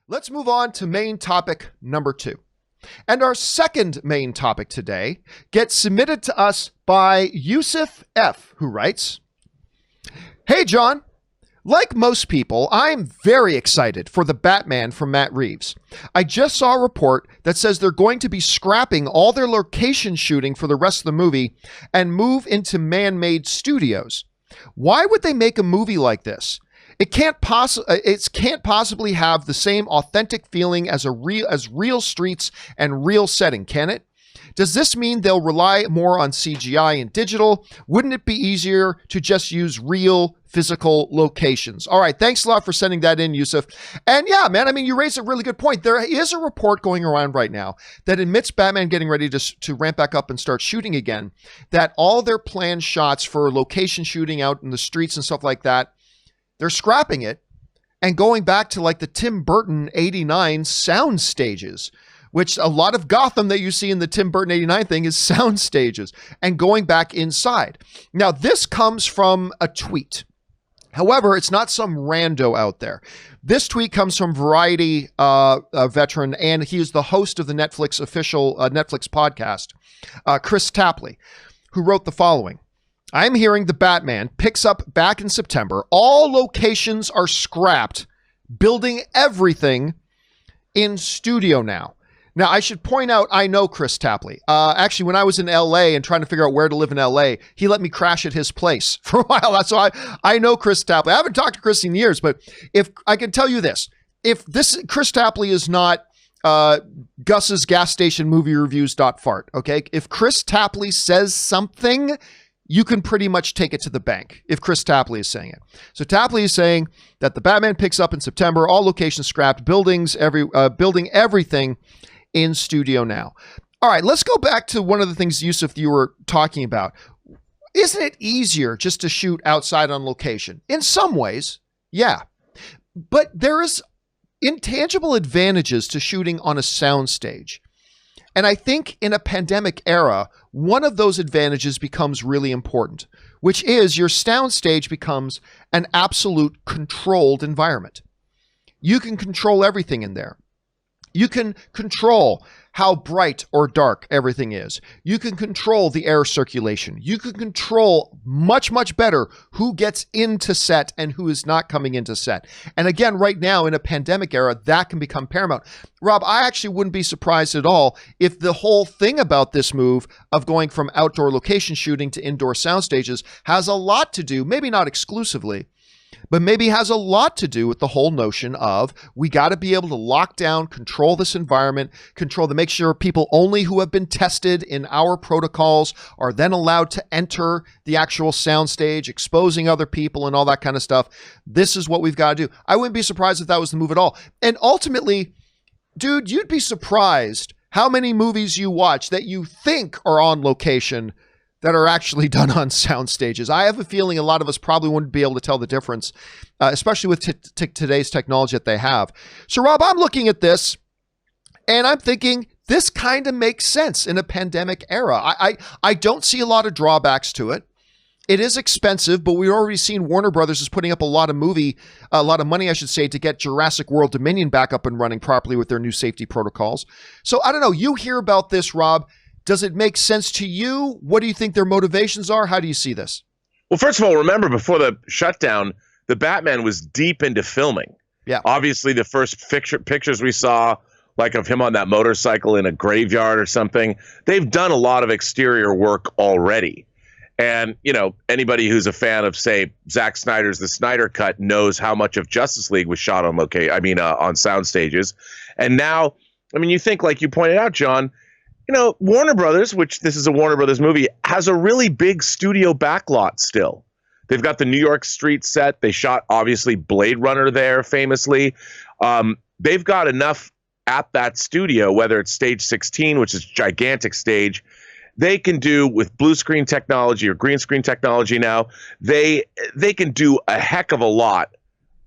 Let's move on to main topic number 2. And our second main topic today gets submitted to us by Yusuf F, who writes, "Hey, John. Like most people, I'm very excited for the Batman from Matt Reeves. I just saw a report that says they're going to be scrapping all their location shooting for the rest of the movie and move into man-made studios. Why would they make a movie like this? It can't possibly have the same authentic feeling as real streets and real setting, can it? Does this mean they'll rely more on CGI and digital? Wouldn't it be easier to just use real physical locations?" All right, thanks a lot for sending that in, Yusuf. And yeah, man, I mean, you raised a really good point. There is a report going around right now that admits Batman getting ready to ramp back up and start shooting again, that all their planned shots for location shooting out in the streets and stuff like that, they're scrapping it and going back to like the Tim Burton 89 sound stages, which a lot of Gotham that you see in the Tim Burton 89 thing is sound stages, and going back inside. Now, this comes from a tweet. However, it's not some rando out there. This tweet comes from Variety veteran, and he is the host of the Netflix official Netflix podcast, Chris Tapley, who wrote the following. "I'm hearing the Batman picks up back in September. All locations are scrapped, building everything in studio now." Now, I should point out, I know Chris Tapley. Actually, when I was in LA and trying to figure out where to live in LA, he let me crash at his place for a while. So I know Chris Tapley. I haven't talked to Chris in years, but if I can tell you this, if this Chris Tapley is not Gus's gas station movie reviews.fart, okay? If Chris Tapley says something, you can pretty much take it to the bank if Chris Tapley is saying it. So Tapley is saying that the Batman picks up in September, all locations scrapped, building everything in studio now. All right, let's go back to one of the things, Yusuf, you were talking about. Isn't it easier just to shoot outside on location? In some ways, yeah. But there is intangible advantages to shooting on a soundstage. And I think in a pandemic era, one of those advantages becomes really important, which is your soundstage becomes an absolute controlled environment. You can control everything in there. You can control how bright or dark everything is. You can control the air circulation. You can control much, much better who gets into set and who is not coming into set. And again, right now in a pandemic era, that can become paramount. Rob, I actually wouldn't be surprised at all if the whole thing about this move of going from outdoor location shooting to indoor sound stages has a lot to do, maybe not exclusively, but maybe has a lot to do with the whole notion of we got to be able to lock down, control this environment, control to make sure people only who have been tested in our protocols are then allowed to enter the actual soundstage, exposing other people and all that kind of stuff. This is what we've got to do. I wouldn't be surprised if that was the move at all. And ultimately, dude, you'd be surprised how many movies you watch that you think are on location that are actually done on sound stages. I have a feeling a lot of us probably wouldn't be able to tell the difference, especially with today's technology that they have. So, Rob, I'm looking at this and I'm thinking this kind of makes sense in a pandemic era. I don't see a lot of drawbacks to it. It is expensive, but we've already seen Warner Brothers is putting up a lot of money, I should say, to get Jurassic World Dominion back up and running properly with their new safety protocols. So I don't know. You hear about this, Rob. Does it make sense to you? What do you think their motivations are? How do you see this? Well, first of all, remember before the shutdown, the Batman was deep into filming. Yeah. Obviously, the first pictures we saw, like of him on that motorcycle in a graveyard or something, they've done a lot of exterior work already. And, you know, anybody who's a fan of, say, Zack Snyder's The Snyder Cut knows how much of Justice League was shot on on sound stages. And now, I mean, you think, like you pointed out, John, you know, Warner Brothers, which this is a Warner Brothers movie, has a really big studio backlot still. They've got the New York street set. They shot, obviously, Blade Runner there famously. They've got enough at that studio, whether it's Stage 16, which is a gigantic stage, they can do with blue screen technology or green screen technology now, they can do a heck of a lot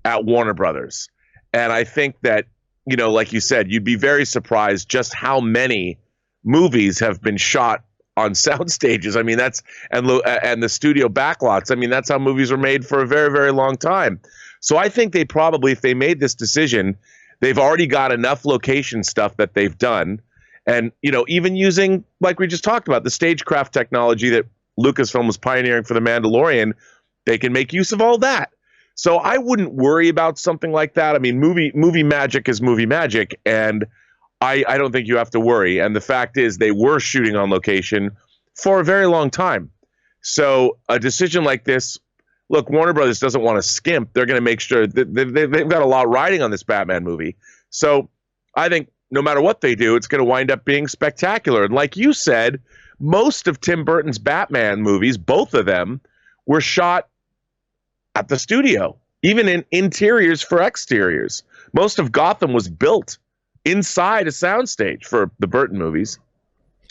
at Warner Brothers. And I think that, you know, like you said, you'd be very surprised just how many movies have been shot on sound stages. I mean, that's and the studio backlots. I mean, that's how movies were made for a very, very long time. So I think they probably, if they made this decision, They've already got enough location stuff that they've done. And, even using, like we just talked about, the stagecraft technology that Lucasfilm was pioneering for The Mandalorian, they can make use of all that. So I wouldn't worry about something like that. I mean, movie magic is movie magic, and I don't think you have to worry. And the fact is, they were shooting on location for a very long time. So a decision like this, look, Warner Brothers doesn't want to skimp. They're going to make sure that they've got a lot riding on this Batman movie. So I think no matter what they do, it's going to wind up being spectacular. And like you said, most of Tim Burton's Batman movies, both of them, were shot at the studio, even in interiors for exteriors. Most of Gotham was built inside a soundstage for the Burton movies.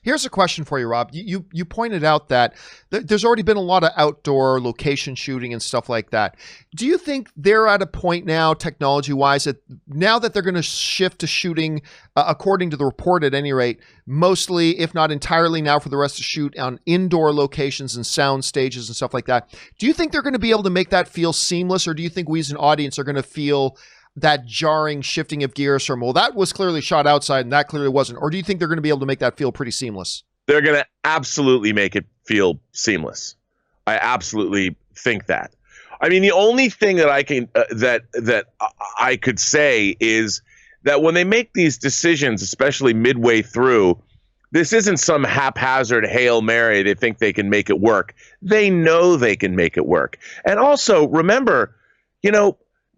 Here's a question for you, Rob. You pointed out that there's already been a lot of outdoor location shooting and stuff like that. Do you think they're at a point now, technology-wise, that now that they're going to shift to shooting, according to the report at any rate, mostly, if not entirely now for the rest of the shoot on indoor locations and sound stages and stuff like that, do you think they're going to be able to make that feel seamless, or do you think we as an audience are going to feel that jarring shifting of gears from, well, that was clearly shot outside and that clearly wasn't? Or do you think they're going to be able to make that feel pretty seamless? They're going to absolutely make it feel seamless. I absolutely think that. I mean, the only thing that I can that I could say is that when they make these decisions, especially midway through, this isn't some haphazard Hail Mary. They think they can make it work. They know they can make it work. And also, remember,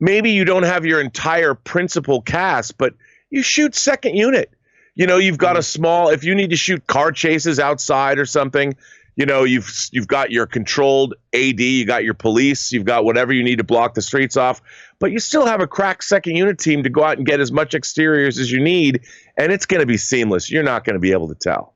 maybe you don't have your entire principal cast, but you shoot second unit. You've got a small, if you need to shoot car chases outside or something, you've got your controlled AD, you got your police, you've got whatever you need to block the streets off, but you still have a crack second unit team to go out and get as much exteriors as you need, and it's going to be seamless. You're not going to be able to tell.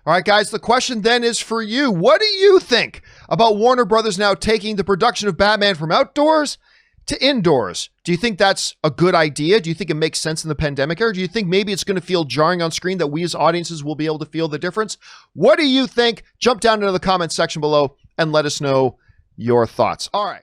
All right, guys, the question then is for you. What do you think about Warner Brothers now taking the production of Batman from outdoors to indoors? Do you think that's a good idea? Do you think it makes sense in the pandemic era? Do you think maybe it's going to feel jarring on screen that we as audiences will be able to feel the difference? What do you think? Jump down into the comments section below and let us know your thoughts. All right.